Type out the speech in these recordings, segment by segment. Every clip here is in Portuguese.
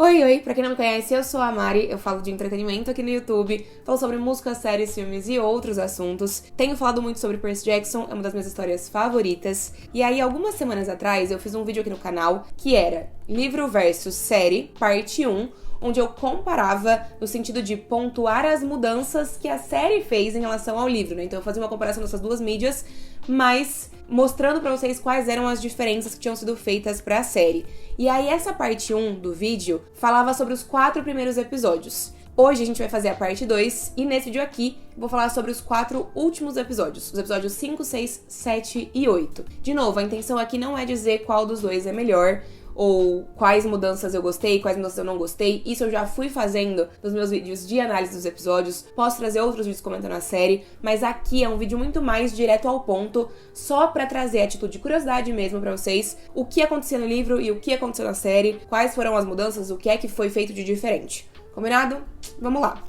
Oi, oi! Pra quem não me conhece, eu sou a Mari, eu falo de entretenimento aqui no YouTube, falo sobre música, séries, filmes e outros assuntos. Tenho falado muito sobre Percy Jackson, é uma das minhas histórias favoritas. E aí, algumas semanas atrás, eu fiz um vídeo aqui no canal que era livro versus série, parte 1, onde eu comparava no sentido de pontuar as mudanças que a série fez em relação ao livro, né? Então eu fazia uma comparação dessas duas mídias, mas mostrando pra vocês quais eram as diferenças que tinham sido feitas pra série. E aí essa parte 1 do vídeo falava sobre os 4 primeiros episódios. Hoje a gente vai fazer a parte 2 e nesse vídeo aqui eu vou falar sobre os 4 últimos episódios, os episódios 5, 6, 7 e 8. De novo, a intenção aqui não é dizer qual dos dois é melhor, ou quais mudanças eu gostei, quais mudanças eu não gostei. Isso eu já fui fazendo nos meus vídeos de análise dos episódios. Posso trazer outros vídeos comentando a série, mas aqui é um vídeo muito mais direto ao ponto, só pra trazer a atitude de curiosidade mesmo pra vocês, o que aconteceu no livro e o que aconteceu na série, quais foram as mudanças, o que é que foi feito de diferente. Combinado? Vamos lá!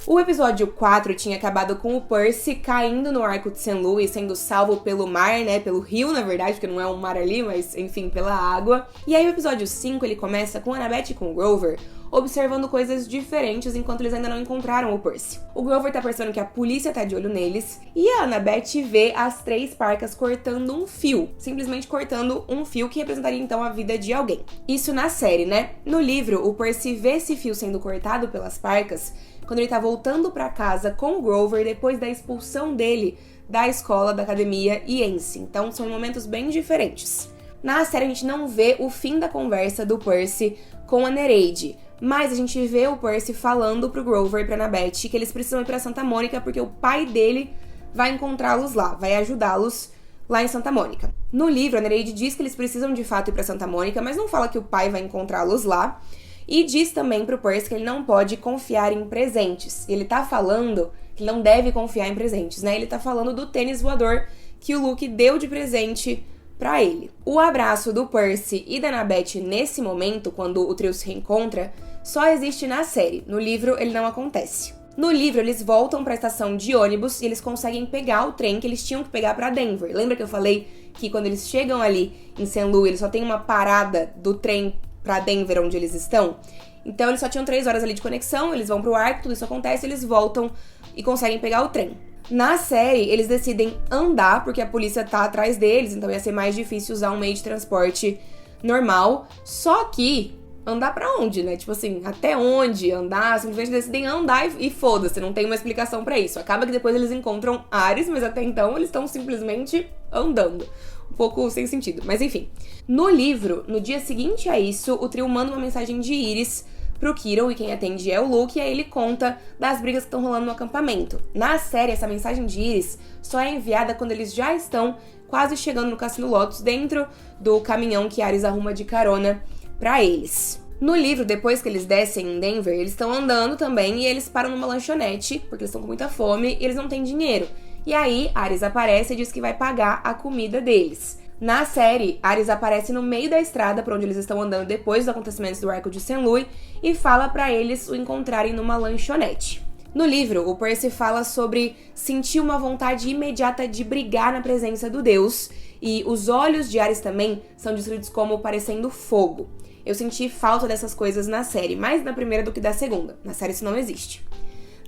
O episódio 4 tinha acabado com o Percy caindo no arco de St. Louis, sendo salvo pelo mar, né, pelo rio, na verdade, porque não é um mar ali, mas, enfim, pela água. E aí o episódio 5, ele começa com a Annabeth e com o Grover observando coisas diferentes enquanto eles ainda não encontraram o Percy. O Grover tá percebendo que a polícia tá de olho neles, e a Annabeth vê as 3 parcas cortando um fio, simplesmente cortando um fio que representaria então a vida de alguém. Isso na série, né? No livro, o Percy vê esse fio sendo cortado pelas parcas quando ele tá voltando pra casa com o Grover depois da expulsão dele da escola, da academia Iense. Então são momentos bem diferentes. Na série a gente não vê o fim da conversa do Percy com a Nereide, mas a gente vê o Percy falando pro Grover e pra Annabeth que eles precisam ir pra Santa Mônica porque o pai dele vai encontrá-los lá, vai ajudá-los lá em Santa Mônica. No livro, a Nereide diz que eles precisam de fato ir pra Santa Mônica, mas não fala que o pai vai encontrá-los lá. E diz também pro Percy que ele não pode confiar em presentes. Ele tá falando que ele não deve confiar em presentes, né? Ele tá falando do tênis voador que o Luke deu de presente pra ele. O abraço do Percy e da Annabeth nesse momento, quando o trio se reencontra, só existe na série. No livro, ele não acontece. No livro, eles voltam pra estação de ônibus e eles conseguem pegar o trem que eles tinham que pegar pra Denver. Lembra que eu falei que quando eles chegam ali em St. Louis, eles só tem uma parada do trem pra Denver, onde eles estão? Então, eles só tinham 3 horas ali de conexão, eles vão pro arco, tudo isso acontece, eles voltam e conseguem pegar o trem. Na série, eles decidem andar, porque a polícia tá atrás deles, então ia ser mais difícil usar um meio de transporte normal. Só que, andar pra onde, né? Tipo assim, até onde andar? Simplesmente decidem andar e foda-se, não tem uma explicação pra isso. Acaba que depois eles encontram Ares, mas até então eles estão simplesmente andando. Um pouco sem sentido, mas enfim. No livro, no dia seguinte a isso, o trio manda uma mensagem de Iris pro Kiro, e quem atende é o Luke, e aí ele conta das brigas que estão rolando no acampamento. Na série, essa mensagem de Iris só é enviada quando eles já estão quase chegando no Cassino Lotus, dentro do caminhão que Ares arruma de carona pra eles. No livro, depois que eles descem em Denver, eles estão andando também e eles param numa lanchonete, porque eles estão com muita fome e eles não têm dinheiro. E aí, Ares aparece e diz que vai pagar a comida deles. Na série, Ares aparece no meio da estrada por onde eles estão andando depois dos acontecimentos do arco de St. Louis e fala pra eles o encontrarem numa lanchonete. No livro, o Percy fala sobre sentir uma vontade imediata de brigar na presença do Deus, e os olhos de Ares também são descritos como parecendo fogo. Eu senti falta dessas coisas na série, mais na primeira do que da segunda. Na série isso não existe.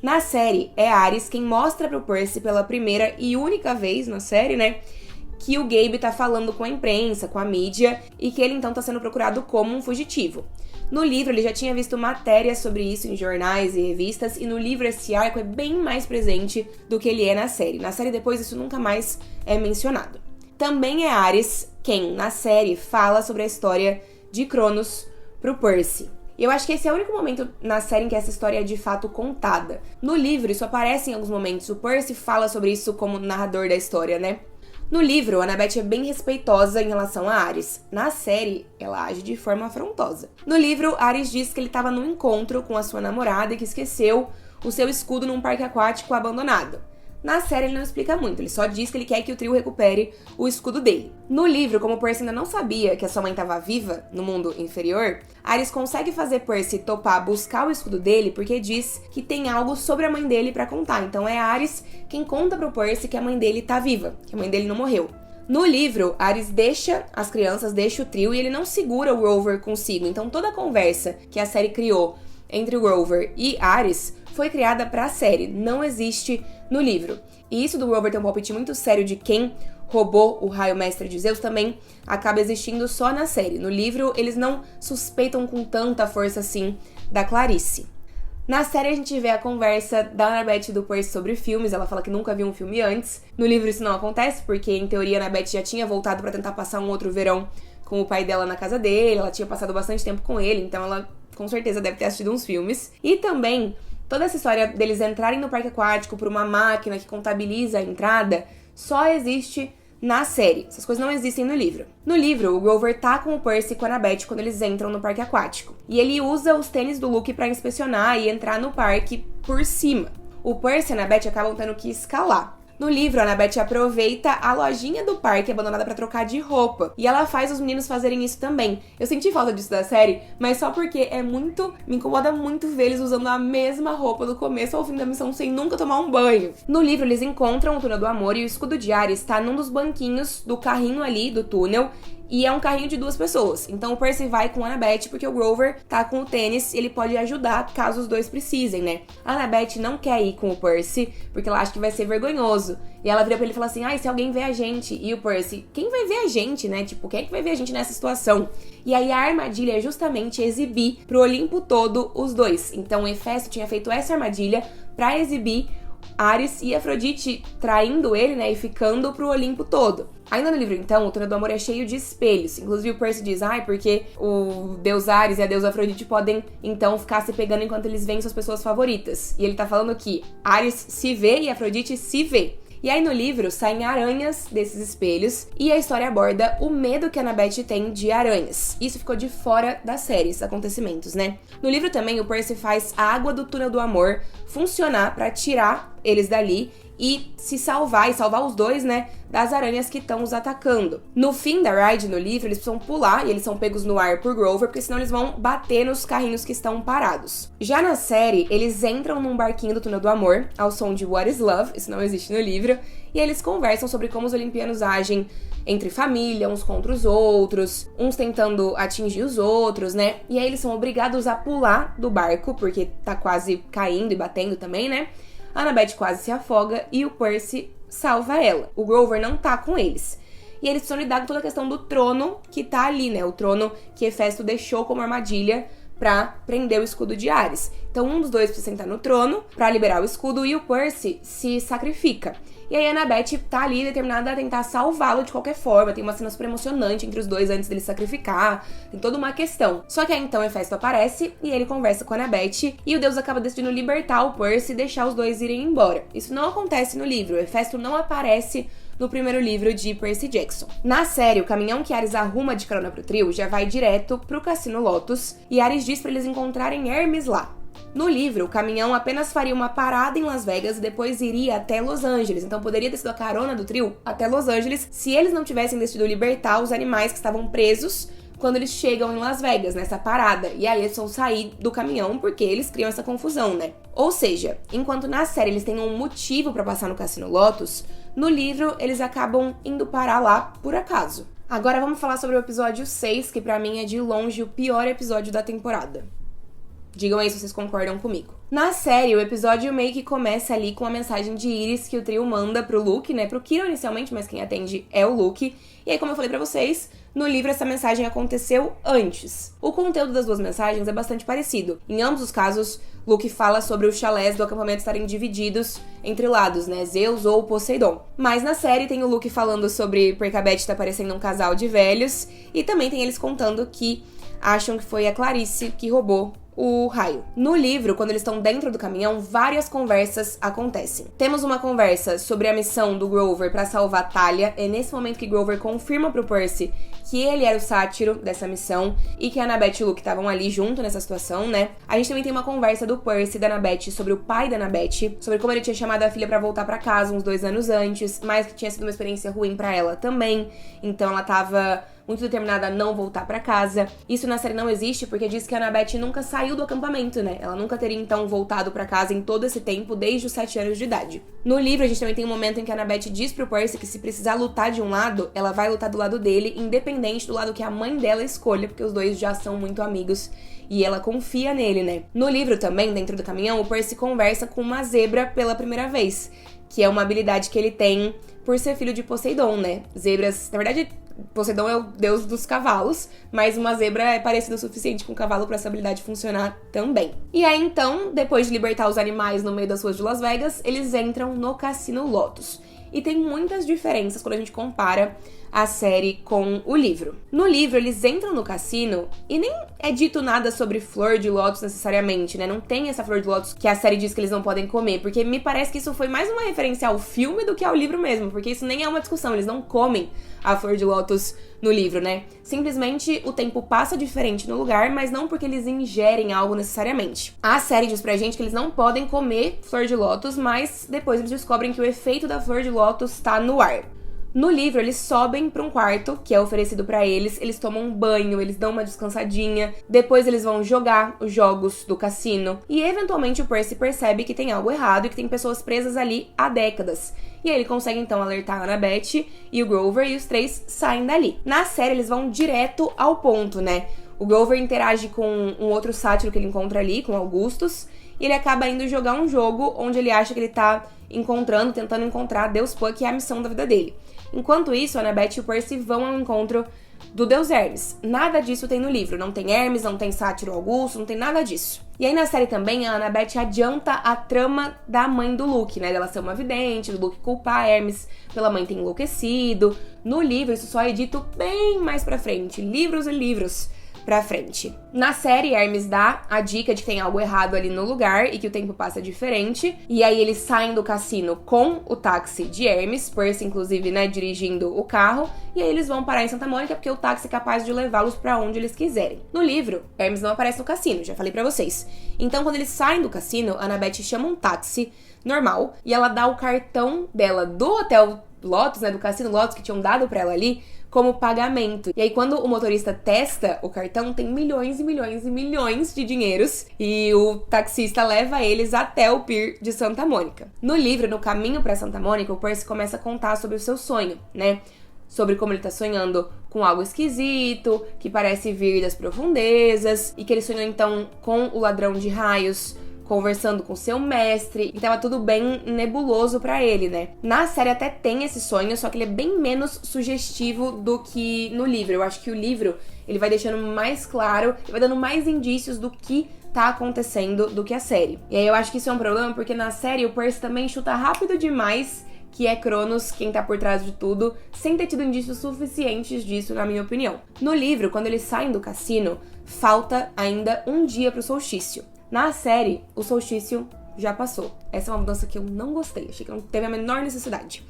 Na série, é Ares quem mostra pro Percy pela primeira e única vez na série, né, que o Gabe tá falando com a imprensa, com a mídia, e que ele então tá sendo procurado como um fugitivo. No livro, ele já tinha visto matérias sobre isso em jornais e revistas, e no livro esse arco é bem mais presente do que ele é na série. Na série depois isso nunca mais é mencionado. Também é Ares quem, na série, fala sobre a história de Cronos pro Percy. E eu acho que esse é o único momento na série em que essa história é de fato contada. No livro, isso aparece em alguns momentos. O Percy fala sobre isso como narrador da história, né? No livro, a Annabeth é bem respeitosa em relação a Ares. Na série, ela age de forma afrontosa. No livro, Ares diz que ele estava num encontro com a sua namorada e que esqueceu o seu escudo num parque aquático abandonado. Na série ele não explica muito, ele só diz que ele quer que o trio recupere o escudo dele. No livro, como Percy ainda não sabia que a sua mãe estava viva no mundo inferior, Ares consegue fazer Percy topar buscar o escudo dele porque diz que tem algo sobre a mãe dele pra contar. Então é Ares quem conta pro Percy que a mãe dele tá viva, que a mãe dele não morreu. No livro, Ares deixa as crianças, deixa o trio e ele não segura o Grover consigo. Então toda a conversa que a série criou entre o Grover e Ares foi criada pra série, não existe no livro. E isso do Grover ter um palpite muito sério de quem roubou o raio mestre de Zeus também acaba existindo só na série. No livro, eles não suspeitam com tanta força assim da Clarice. Na série a gente vê a conversa da Annabeth e do Percy sobre filmes, ela fala que nunca viu um filme antes. No livro isso não acontece, porque em teoria a Annabeth já tinha voltado pra tentar passar um outro verão com o pai dela na casa dele, ela tinha passado bastante tempo com ele, então ela com certeza deve ter assistido uns filmes. E também, toda essa história deles entrarem no parque aquático por uma máquina que contabiliza a entrada, só existe na série. Essas coisas não existem no livro. No livro, o Grover tá com o Percy e com a Annabeth quando eles entram no parque aquático. E ele usa os tênis do Luke pra inspecionar e entrar no parque por cima. O Percy e a Annabeth acabam tendo que escalar. No livro, a Annabeth aproveita a lojinha do parque abandonada pra trocar de roupa. E ela faz os meninos fazerem isso também. Eu senti falta disso da série, mas só porque me incomoda muito ver eles usando a mesma roupa do começo ao fim da missão sem nunca tomar um banho. No livro, eles encontram o túnel do amor e o escudo de Ares tá num dos banquinhos do carrinho ali do túnel. E é um carrinho de 2 pessoas. Então o Percy vai com a Annabeth porque o Grover tá com o tênis e ele pode ajudar caso os dois precisem, né? A Annabeth não quer ir com o Percy porque ela acha que vai ser vergonhoso. E ela vira pra ele e fala assim, se alguém vê a gente. E o Percy, quem vai ver a gente, né? Tipo, quem é que vai ver a gente nessa situação? E aí a armadilha é justamente exibir pro Olimpo todo os dois. Então o Hefesto tinha feito essa armadilha pra exibir Ares e Afrodite traindo ele, né, e ficando pro Olimpo todo. Ainda no livro, então, o túnel do amor é cheio de espelhos. Inclusive o Percy diz, porque o deus Ares e a deusa Afrodite podem, então, ficar se pegando enquanto eles veem suas pessoas favoritas. E ele tá falando que Ares se vê e Afrodite se vê. E aí no livro saem aranhas desses espelhos e a história aborda o medo que a Annabeth tem de aranhas. Isso ficou de fora da série, esses acontecimentos, né? No livro também o Percy faz a água do túnel do amor funcionar pra tirar eles dali e se salvar, e salvar os dois, né, das aranhas que estão os atacando. No fim da ride, no livro, eles precisam pular e eles são pegos no ar por Grover, porque senão eles vão bater nos carrinhos que estão parados. Já na série, eles entram num barquinho do túnel do amor, ao som de What is Love, isso não existe no livro, e eles conversam sobre como os olimpianos agem entre família, uns contra os outros, uns tentando atingir os outros, né? E aí eles são obrigados a pular do barco, porque tá quase caindo e batendo também, né? A Annabeth quase se afoga e o Percy salva ela. O Grover não tá com eles. E eles precisam lidar com toda a questão do trono que tá ali, né? O trono que Hefesto deixou como armadilha pra prender o escudo de Ares. Então um dos dois precisa sentar no trono pra liberar o escudo e o Percy se sacrifica. E aí a Annabeth tá ali determinada a tentar salvá-lo de qualquer forma. Tem uma cena super emocionante entre os dois antes dele se sacrificar. Tem toda uma questão. Só que aí então Hefesto aparece e ele conversa com a Annabeth. E o deus acaba decidindo libertar o Percy e deixar os dois irem embora. Isso não acontece no livro. Hefesto não aparece no primeiro livro de Percy Jackson. Na série, o caminhão que Ares arruma de carona pro trio já vai direto pro Cassino Lotus. E Ares diz pra eles encontrarem Hermes lá. No livro, o caminhão apenas faria uma parada em Las Vegas e depois iria até Los Angeles. Então poderia ter sido a carona do trio até Los Angeles se eles não tivessem decidido libertar os animais que estavam presos quando eles chegam em Las Vegas, nessa parada. E aí eles vão sair do caminhão porque eles criam essa confusão, né? Ou seja, enquanto na série eles têm um motivo pra passar no Cassino Lotus, no livro eles acabam indo parar lá por acaso. Agora vamos falar sobre o episódio 6, que pra mim é de longe o pior episódio da temporada. Digam aí se vocês concordam comigo. Na série, o episódio meio que começa ali com a mensagem de Iris que o trio manda pro Luke, né? Pro Kiro inicialmente, mas quem atende é o Luke. E aí, como eu falei pra vocês, no livro essa mensagem aconteceu antes. O conteúdo das duas mensagens é bastante parecido. Em ambos os casos, Luke fala sobre os chalés do acampamento estarem divididos entre lados, né? Zeus ou Poseidon. Mas na série tem o Luke falando sobre porque a Beth tá parecendo um casal de velhos. E também tem eles contando que acham que foi a Clarice que roubou o raio. No livro, quando eles estão dentro do caminhão, várias conversas acontecem. Temos uma conversa sobre a missão do Grover pra salvar Thalia. É nesse momento que Grover confirma pro Percy que ele era o sátiro dessa missão e que a Annabeth e o Luke estavam ali junto nessa situação, né? A gente também tem uma conversa do Percy e da Annabeth sobre o pai da Annabeth, sobre como ele tinha chamado a filha pra voltar pra casa uns 2 anos antes, mas que tinha sido uma experiência ruim pra ela também. Então ela tava muito determinada a não voltar pra casa. Isso na série não existe porque diz que a Annabeth nunca saiu do acampamento, né? Ela nunca teria então voltado pra casa em todo esse tempo, desde os 7 anos de idade. No livro, a gente também tem um momento em que a Annabeth diz pro Percy que se precisar lutar de um lado, ela vai lutar do lado dele, independente do lado que a mãe dela escolha, porque os dois já são muito amigos e ela confia nele, né? No livro também, dentro do caminhão, o Percy conversa com uma zebra pela primeira vez, que é uma habilidade que ele tem por ser filho de Poseidon, né? Zebras, na verdade, Poseidon é o deus dos cavalos, mas uma zebra é parecida o suficiente com um cavalo pra essa habilidade funcionar também. E aí, então, depois de libertar os animais no meio das ruas de Las Vegas, eles entram no Cassino Lotus. E tem muitas diferenças quando a gente compara a série com o livro. No livro, eles entram no cassino e nem é dito nada sobre flor de lótus necessariamente, né? Não tem essa flor de lótus que a série diz que eles não podem comer, porque me parece que isso foi mais uma referência ao filme do que ao livro mesmo, porque isso nem é uma discussão, eles não comem a flor de lótus no livro, né? Simplesmente o tempo passa diferente no lugar, mas não porque eles ingerem algo necessariamente. A série diz pra gente que eles não podem comer flor de lótus, mas depois eles descobrem que o efeito da flor de lótus tá no ar. No livro, eles sobem pra um quarto, que é oferecido pra eles tomam um banho, eles dão uma descansadinha, depois eles vão jogar os jogos do cassino, e eventualmente o Percy percebe que tem algo errado e que tem pessoas presas ali há décadas. E aí ele consegue então alertar a Annabeth e o Grover, e os três saem dali. Na série, eles vão direto ao ponto, né? O Grover interage com um outro sátiro que ele encontra ali, com Augustus, e ele acaba indo jogar um jogo onde ele acha que ele tá tentando encontrar Deus Pan, que é a missão da vida dele. Enquanto isso, a Annabeth e o Percy vão ao encontro do Deus Hermes. Nada disso tem no livro. Não tem Hermes, não tem Sátiro Augusto, não tem nada disso. E aí na série também, a Annabeth adianta a trama da mãe do Luke, né? Dela ser uma vidente, do Luke culpar Hermes pela mãe ter enlouquecido. No livro, isso só é dito bem mais pra frente. Livros e livros pra frente. Na série, Hermes dá a dica de que tem algo errado ali no lugar e que o tempo passa diferente. E aí eles saem do cassino com o táxi de Hermes, Percy, inclusive, né, dirigindo o carro. E aí eles vão parar em Santa Mônica porque o táxi é capaz de levá-los pra onde eles quiserem. No livro, Hermes não aparece no cassino, já falei pra vocês. Então, quando eles saem do cassino, a Annabeth chama um táxi normal e ela dá o cartão dela do Hotel Lotus, né, do Cassino Lotus, que tinham dado pra ela ali, como pagamento. E aí, quando o motorista testa o cartão, tem milhões e milhões e milhões de dinheiros, e o taxista leva eles até o pier de Santa Mônica. No livro, no caminho pra Santa Mônica, o Percy começa a contar sobre o seu sonho, né? Sobre como ele tá sonhando com algo esquisito, que parece vir das profundezas, e que ele sonhou então com o ladrão de raios, conversando com seu mestre, e tava tudo bem nebuloso pra ele, né? Na série até tem esse sonho, só que ele é bem menos sugestivo do que no livro. Eu acho que o livro, ele vai deixando mais claro, e vai dando mais indícios do que tá acontecendo do que a série. E aí eu acho que isso é um problema, porque na série o Percy também chuta rápido demais que é Cronos quem tá por trás de tudo, sem ter tido indícios suficientes disso, na minha opinião. No livro, quando eles saem do cassino, falta ainda um dia pro solstício. Na série, o solstício já passou. Essa é uma mudança que eu não gostei, achei que não teve a menor necessidade.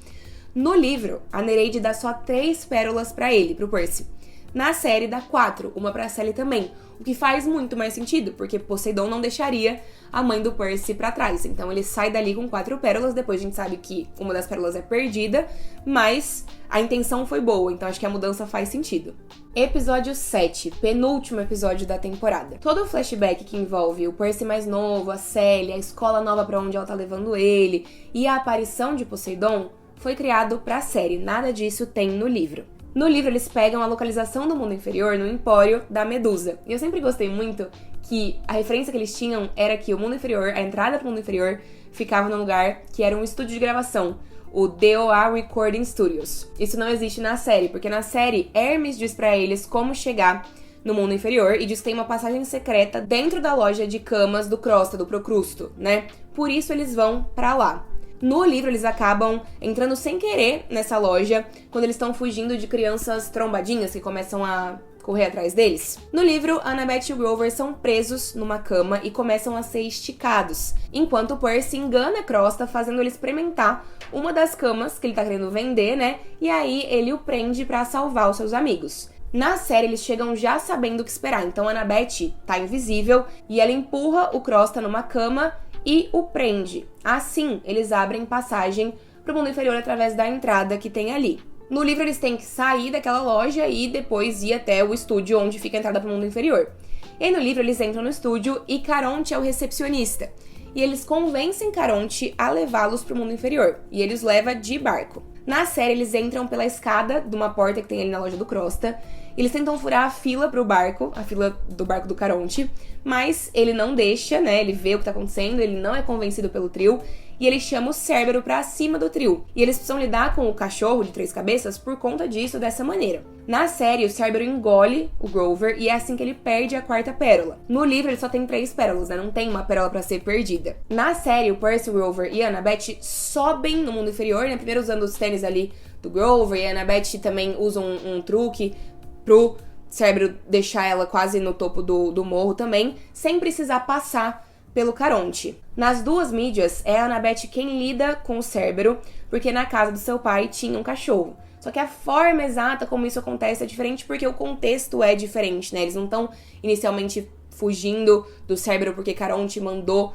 No livro, a Nereide dá só 3 pérolas pra ele, pro Percy. Na série, dá 4, uma pra Sally também, o que faz muito mais sentido, porque Poseidon não deixaria a mãe do Percy pra trás. Então ele sai dali com 4 pérolas, depois a gente sabe que uma das pérolas é perdida, mas a intenção foi boa, então acho que a mudança faz sentido. Episódio 7, penúltimo episódio da temporada. Todo o flashback que envolve o Percy mais novo, a Sally, a escola nova pra onde ela tá levando ele e a aparição de Poseidon foi criado pra série, nada disso tem no livro. No livro, eles pegam a localização do mundo inferior no Empório da Medusa. E eu sempre gostei muito que a referência que eles tinham era que o mundo inferior, a entrada pro mundo inferior, ficava num lugar que era um estúdio de gravação, o DOA Recording Studios. Isso não existe na série, porque na série, Hermes diz pra eles como chegar no mundo inferior e diz que tem uma passagem secreta dentro da loja de camas do Crosta, do Procrusto, né? Por isso eles vão pra lá. No livro, eles acabam entrando sem querer nessa loja quando eles estão fugindo de crianças trombadinhas que começam a correr atrás deles. No livro, Annabeth e o Grover são presos numa cama e começam a ser esticados, enquanto o Percy engana Crosta fazendo ele experimentar uma das camas que ele tá querendo vender, né? E aí ele o prende pra salvar os seus amigos. Na série, eles chegam já sabendo o que esperar, então a Annabeth tá invisível e ela empurra o Crosta numa cama e o prende. Assim, eles abrem passagem pro mundo inferior através da entrada que tem ali. No livro eles têm que sair daquela loja e depois ir até o estúdio onde fica a entrada pro mundo inferior. E aí no livro eles entram no estúdio e Caronte é o recepcionista. E eles convencem Caronte a levá-los pro mundo inferior. E ele os leva de barco. Na série eles entram pela escada de uma porta que tem ali na loja do Crosta. Eles tentam furar a fila pro barco, a fila do barco do Caronte, mas ele não deixa, né? Ele vê o que tá acontecendo, ele não é convencido pelo trio, e ele chama o Cérbero pra cima do trio. E eles precisam lidar com o cachorro de 3 cabeças por conta disso, dessa maneira. Na série, o Cérbero engole o Grover e é assim que ele perde a 4ª pérola. No livro, ele só tem 3 pérolas, né? Não tem uma pérola pra ser perdida. Na série, o Percy, o Grover e a Annabeth sobem no mundo inferior, né? Primeiro usando os tênis ali do Grover, e a Annabeth também usa um truque pro Cérbero deixar ela quase no topo do morro também, sem precisar passar pelo Caronte. Nas 2 mídias, é a Annabeth quem lida com o Cérbero, porque na casa do seu pai tinha um cachorro. Só que a forma exata como isso acontece é diferente porque o contexto é diferente, né? Eles não estão inicialmente fugindo do Cérbero porque Caronte mandou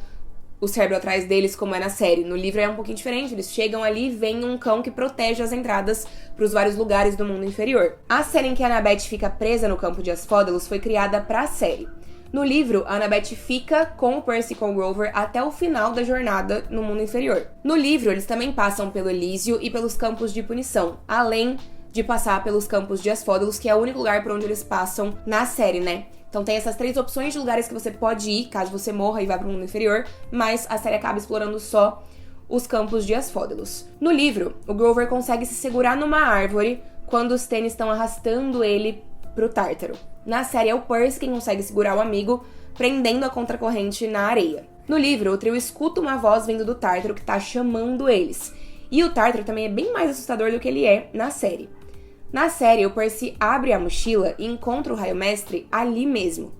o Cérbero atrás deles, como é na série. No livro é um pouquinho diferente, eles chegam ali e vem um cão que protege as entradas para os vários lugares do mundo inferior. A cena em que a Annabeth fica presa no campo de Asfódelos foi criada pra série. No livro, a Annabeth fica com o Percy e com o Grover até o final da jornada no mundo inferior. No livro, eles também passam pelo Elísio e pelos campos de punição, além de passar pelos campos de Asfódelos, que é o único lugar por onde eles passam na série, né? Então tem essas 3 opções de lugares que você pode ir, caso você morra e vá para o mundo inferior, mas a série acaba explorando só os campos de Asfódelos. No livro, o Grover consegue se segurar numa árvore quando os tênis estão arrastando ele pro Tártaro. Na série é o Percy quem consegue segurar o amigo, prendendo a contracorrente na areia. No livro, o trio escuta uma voz vindo do Tártaro que tá chamando eles. E o Tártaro também é bem mais assustador do que ele é na série. Na série, o Percy abre a mochila e encontra o Raio Mestre ali mesmo.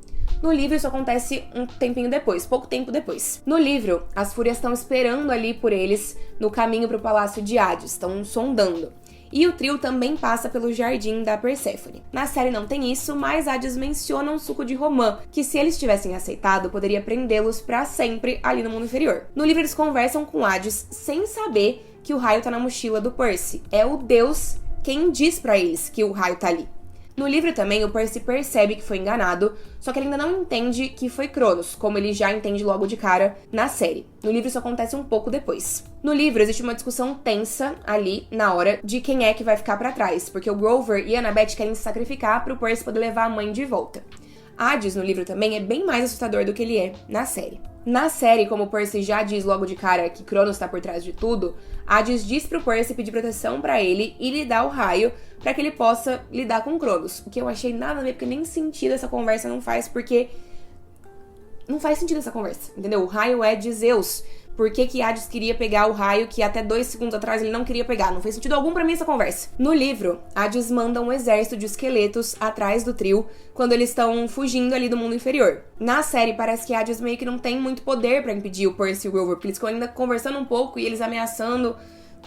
No livro, isso acontece um tempinho depois, pouco tempo depois. No livro, as fúrias estão esperando ali por eles no caminho pro Palácio de Hades, estão sondando. E o trio também passa pelo jardim da Perséfone. Na série não tem isso, mas Hades menciona um suco de romã, que se eles tivessem aceitado, poderia prendê-los pra sempre ali no mundo inferior. No livro eles conversam com Hades sem saber que o raio tá na mochila do Percy. É o Deus quem diz pra eles que o raio tá ali. No livro também, o Percy percebe que foi enganado, só que ele ainda não entende que foi Cronos, como ele já entende logo de cara na série. No livro isso acontece um pouco depois. No livro existe uma discussão tensa ali, na hora, de quem é que vai ficar pra trás, porque o Grover e a Annabeth querem se sacrificar pro Percy poder levar a mãe de volta. Hades, no livro também, é bem mais assustador do que ele é na série. Na série, como o Percy já diz logo de cara que Cronos tá por trás de tudo, Hades diz pro Percy pedir proteção pra ele e lhe dá o raio pra que ele possa lidar com Cronos. O que eu achei nada a ver, porque nem sentido essa conversa não faz, porque não faz sentido essa conversa, entendeu? O raio é de Zeus. Por que Hades queria pegar o raio que até 2 segundos atrás ele não queria pegar? Não fez sentido algum pra mim essa conversa. No livro, Hades manda um exército de esqueletos atrás do trio quando eles estão fugindo ali do mundo inferior. Na série, parece que Hades meio que não tem muito poder pra impedir o Percy e o Grover, porque eles ficam ainda conversando um pouco e eles ameaçando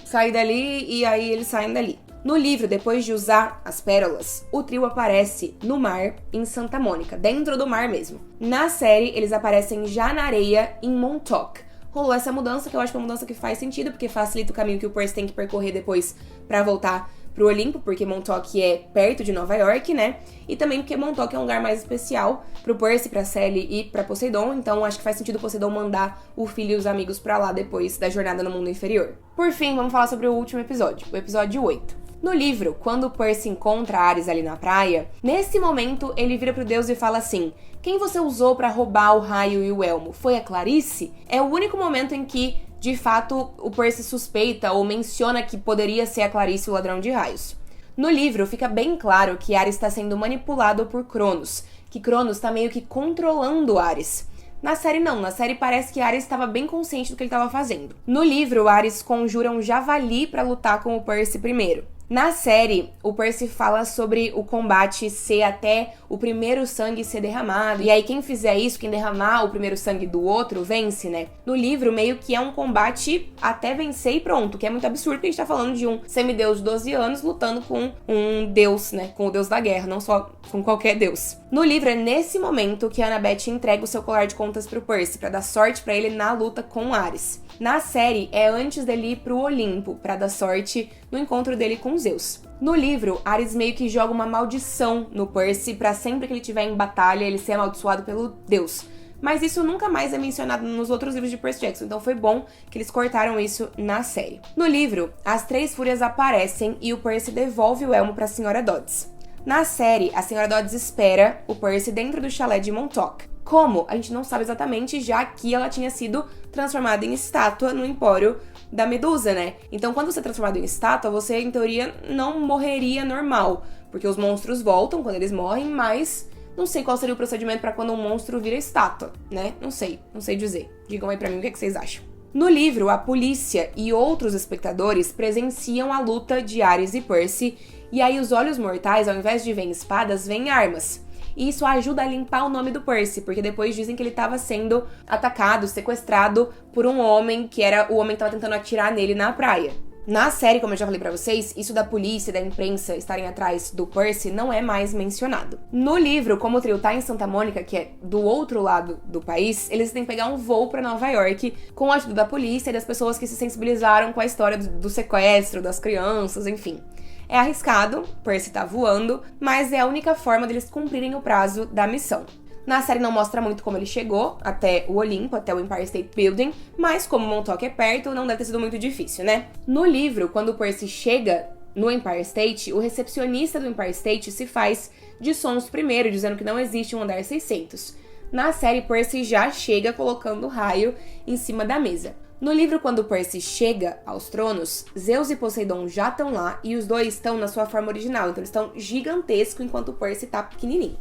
sair dali e aí eles saem dali. No livro, depois de usar as pérolas, o trio aparece no mar em Santa Mônica, dentro do mar mesmo. Na série, eles aparecem já na areia em Montauk. Rolou essa mudança, que eu acho que é uma mudança que faz sentido, porque facilita o caminho que o Percy tem que percorrer depois pra voltar pro Olimpo, porque Montauk é perto de Nova York, né? E também porque Montauk é um lugar mais especial pro Percy, pra Sally e pra Poseidon, então acho que faz sentido Poseidon mandar o filho e os amigos pra lá depois da jornada no mundo inferior. Por fim, vamos falar sobre o último episódio, o episódio 8. No livro, quando o Percy encontra Ares ali na praia, nesse momento ele vira pro Deus e fala assim: quem você usou pra roubar o raio e o elmo? Foi a Clarice? É o único momento em que, de fato, o Percy suspeita ou menciona que poderia ser a Clarice o ladrão de raios. No livro, fica bem claro que Ares está sendo manipulado por Cronos, que Cronos está meio que controlando Ares. Na série não, na série parece que Ares estava bem consciente do que ele estava fazendo. No livro, Ares conjura um javali pra lutar com o Percy primeiro. Na série, o Percy fala sobre o combate ser até o primeiro sangue ser derramado. E aí quem fizer isso, quem derramar o primeiro sangue do outro, vence, né? No livro, meio que é um combate até vencer e pronto, que é muito absurdo, porque a gente tá falando de um semideus de 12 anos lutando com um deus, né? Com o deus da guerra, não só com qualquer deus. No livro, é nesse momento que a Annabeth entrega o seu colar de contas pro Percy, pra dar sorte pra ele na luta com Ares. Na série, é antes dele ir pro Olimpo, pra dar sorte no encontro dele com Zeus. No livro, Ares meio que joga uma maldição no Percy pra sempre que ele estiver em batalha ele ser amaldiçoado pelo Deus. Mas isso nunca mais é mencionado nos outros livros de Percy Jackson, então foi bom que eles cortaram isso na série. No livro, as Três Fúrias aparecem e o Percy devolve o elmo pra Sra. Dodds. Na série, a Sra. Dodds espera o Percy dentro do chalé de Montauk. Como? A gente não sabe exatamente, já que ela tinha sido transformada em estátua no Empório da Medusa, né? Então, quando você é transformado em estátua, você, em teoria, não morreria normal, porque os monstros voltam quando eles morrem, mas não sei qual seria o procedimento pra quando um monstro vira estátua, né? Não sei dizer. Digam aí pra mim o que vocês acham. No livro, a polícia e outros espectadores presenciam a luta de Ares e Percy, e aí os Olhos Mortais, ao invés de verem espadas, veem armas. E isso ajuda a limpar o nome do Percy, porque depois dizem que ele estava sendo atacado, sequestrado por um homem, que era o homem que estava tentando atirar nele na praia. Na série, como eu já falei pra vocês, isso da polícia e da imprensa estarem atrás do Percy não é mais mencionado. No livro, como o trio tá em Santa Mônica, que é do outro lado do país, eles têm que pegar um voo pra Nova York com a ajuda da polícia e das pessoas que se sensibilizaram com a história do sequestro, das crianças, enfim. É arriscado, Percy tá voando, mas é a única forma deles cumprirem o prazo da missão. Na série não mostra muito como ele chegou até o Olimpo, até o Empire State Building, mas como Montauk é perto, não deve ter sido muito difícil, né? No livro, quando o Percy chega no Empire State, o recepcionista do Empire State se faz de sons primeiro, dizendo que não existe um andar 600. Na série, Percy já chega colocando raio em cima da mesa. No livro, quando Percy chega aos tronos, Zeus e Poseidon já estão lá e os dois estão na sua forma original, então eles estão gigantescos enquanto Percy tá pequenininho.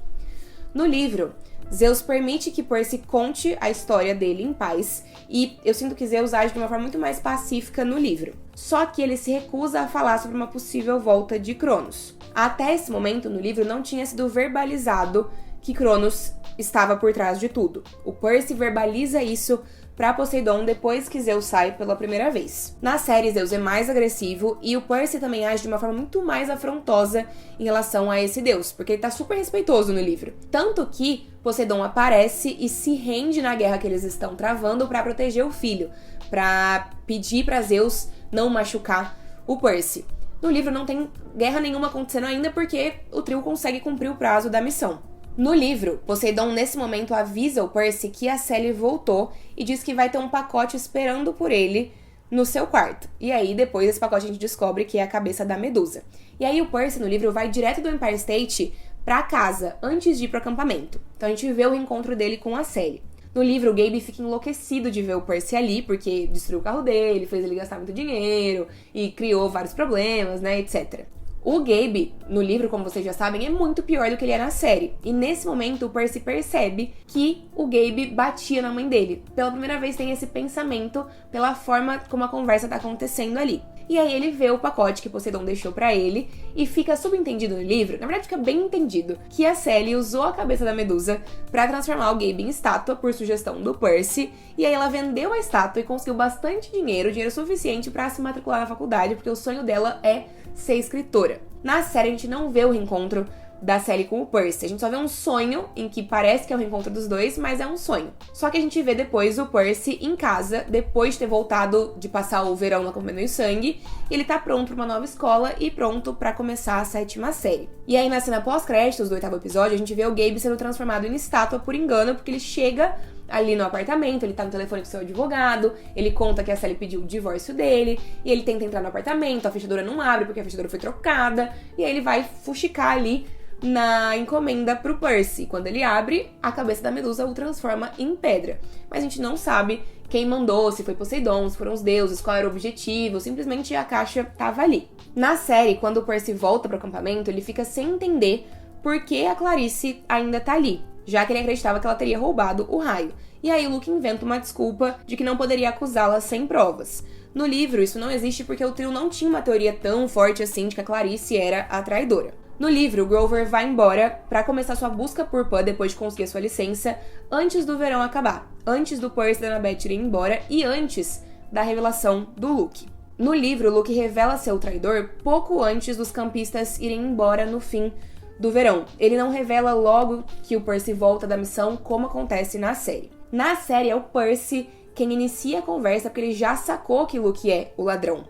No livro, Zeus permite que Percy conte a história dele em paz e eu sinto que Zeus age de uma forma muito mais pacífica no livro. Só que ele se recusa a falar sobre uma possível volta de Cronos. Até esse momento, no livro, não tinha sido verbalizado que Cronos estava por trás de tudo. O Percy verbaliza isso para Poseidon depois que Zeus sai pela primeira vez. Na série, Zeus é mais agressivo e o Percy também age de uma forma muito mais afrontosa em relação a esse deus, porque ele tá super respeitoso no livro. Tanto que Poseidon aparece e se rende na guerra que eles estão travando para proteger o filho, para pedir para Zeus não machucar o Percy. No livro não tem guerra nenhuma acontecendo ainda porque o trio consegue cumprir o prazo da missão. No livro, Poseidon nesse momento avisa o Percy que a Sally voltou e diz que vai ter um pacote esperando por ele no seu quarto. E aí, depois desse pacote, a gente descobre que é a cabeça da Medusa. E aí, o Percy, no livro, vai direto do Empire State pra casa, antes de ir pro acampamento. Então, a gente vê o reencontro dele com a Sally. No livro, o Gabe fica enlouquecido de ver o Percy ali, porque destruiu o carro dele, fez ele gastar muito dinheiro e criou vários problemas, né, etc. O Gabe, no livro, como vocês já sabem, é muito pior do que ele é na série. E nesse momento, o Percy percebe que o Gabe batia na mãe dele. Pela primeira vez tem esse pensamento pela forma como a conversa tá acontecendo ali. E aí ele vê o pacote que Poseidon deixou pra ele e fica subentendido no livro, na verdade fica bem entendido, que a Sally usou a cabeça da Medusa pra transformar o Gabe em estátua por sugestão do Percy. E aí ela vendeu a estátua e conseguiu bastante dinheiro suficiente pra se matricular na faculdade, porque o sonho dela é ser escritora. Na série a gente não vê o reencontro da Sally com o Percy, a gente só vê um sonho em que parece que é o reencontro dos dois, mas é um sonho. Só que a gente vê depois o Percy em casa, depois de ter voltado de passar o verão lá comendo sangue, e ele tá pronto pra uma nova escola e pronto pra começar a 7ª série. E aí na cena pós-créditos do 8º episódio, a gente vê o Gabe sendo transformado em estátua por engano, porque ele chega ali no apartamento, ele tá no telefone com seu advogado, ele conta que a Sally pediu o divórcio dele, e ele tenta entrar no apartamento, a fechadura não abre porque a fechadura foi trocada, e aí ele vai fuxicar ali na encomenda pro Percy. Quando ele abre, a cabeça da Medusa o transforma em pedra. Mas a gente não sabe quem mandou, se foi Poseidon, se foram os deuses, qual era o objetivo, simplesmente a caixa tava ali. Na série, quando o Percy volta pro acampamento, ele fica sem entender por que a Clarice ainda tá ali, já que ele acreditava que ela teria roubado o raio. E aí o Luke inventa uma desculpa de que não poderia acusá-la sem provas. No livro, isso não existe porque o trio não tinha uma teoria tão forte assim de que a Clarice era a traidora. No livro, Grover vai embora pra começar sua busca por Pan depois de conseguir sua licença, antes do verão acabar, antes do Percy e da Annabeth irem embora e antes da revelação do Luke. No livro, Luke revela seu traidor pouco antes dos campistas irem embora no fim do verão. Ele não revela logo que o Percy volta da missão, como acontece na série. Na série, é o Percy quem inicia a conversa porque ele já sacou que Luke é o ladrão.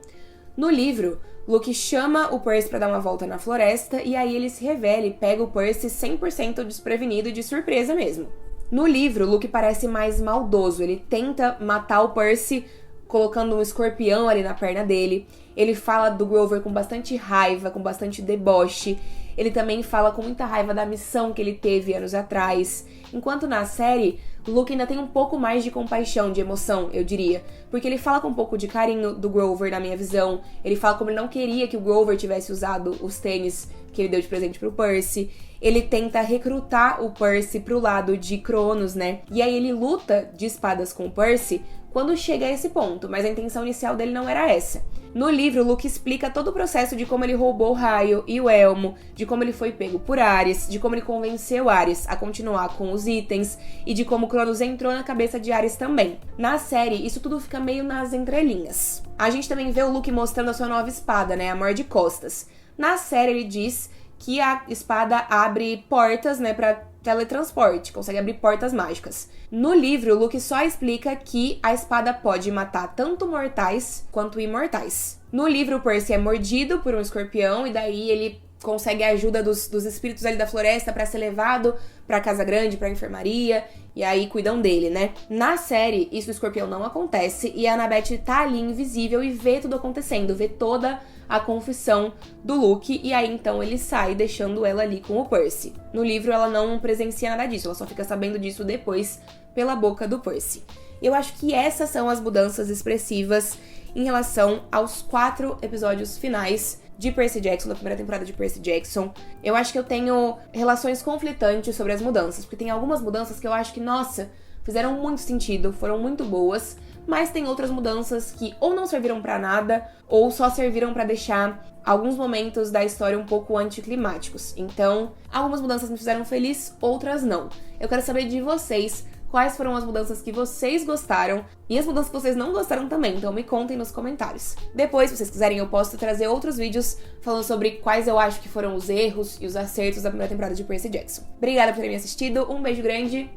No livro, Luke chama o Percy pra dar uma volta na floresta e aí ele se revela e pega o Percy 100% desprevenido e de surpresa mesmo. No livro, Luke parece mais maldoso, ele tenta matar o Percy colocando um escorpião ali na perna dele. Ele fala do Grover com bastante raiva, com bastante deboche. Ele também fala com muita raiva da missão que ele teve anos atrás. Enquanto na série, Luke ainda tem um pouco mais de compaixão, de emoção, eu diria. Porque ele fala com um pouco de carinho do Grover, na minha visão. Ele fala como ele não queria que o Grover tivesse usado os tênis que ele deu de presente pro Percy. Ele tenta recrutar o Percy pro lado de Cronos, né? E aí ele luta de espadas com o Percy quando chega a esse ponto, mas a intenção inicial dele não era essa. No livro, Luke explica todo o processo de como ele roubou o raio e o elmo, de como ele foi pego por Ares, de como ele convenceu Ares a continuar com os itens e de como Cronos entrou na cabeça de Ares também. Na série, isso tudo fica meio nas entrelinhas. A gente também vê o Luke mostrando a sua nova espada, né, a Mordicostas. Na série, ele diz que a espada abre portas, né, pra teletransporte, consegue abrir portas mágicas. No livro, o Luke só explica que a espada pode matar tanto mortais quanto imortais. No livro, o Percy é mordido por um escorpião e daí ele consegue a ajuda dos espíritos ali da floresta pra ser levado pra Casa Grande, pra enfermaria, e aí cuidam dele, né? Na série, isso do escorpião não acontece e a Annabeth tá ali invisível e vê tudo acontecendo, vê toda a confissão do Luke, e aí então ele sai deixando ela ali com o Percy. No livro ela não presencia nada disso, ela só fica sabendo disso depois pela boca do Percy. Eu acho que essas são as mudanças expressivas em relação aos 4 episódios finais de Percy Jackson, da primeira temporada de Percy Jackson. Eu acho que eu tenho relações conflitantes sobre as mudanças, porque tem algumas mudanças que eu acho que, nossa, fizeram muito sentido, foram muito boas, mas tem outras mudanças que ou não serviram pra nada, ou só serviram pra deixar alguns momentos da história um pouco anticlimáticos. Então, algumas mudanças me fizeram feliz, outras não. Eu quero saber de vocês quais foram as mudanças que vocês gostaram e as mudanças que vocês não gostaram também, então me contem nos comentários. Depois, se vocês quiserem, eu posso trazer outros vídeos falando sobre quais eu acho que foram os erros e os acertos da primeira temporada de Percy Jackson. Obrigada por terem me assistido, um beijo grande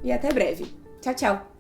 e até breve. Tchau, tchau!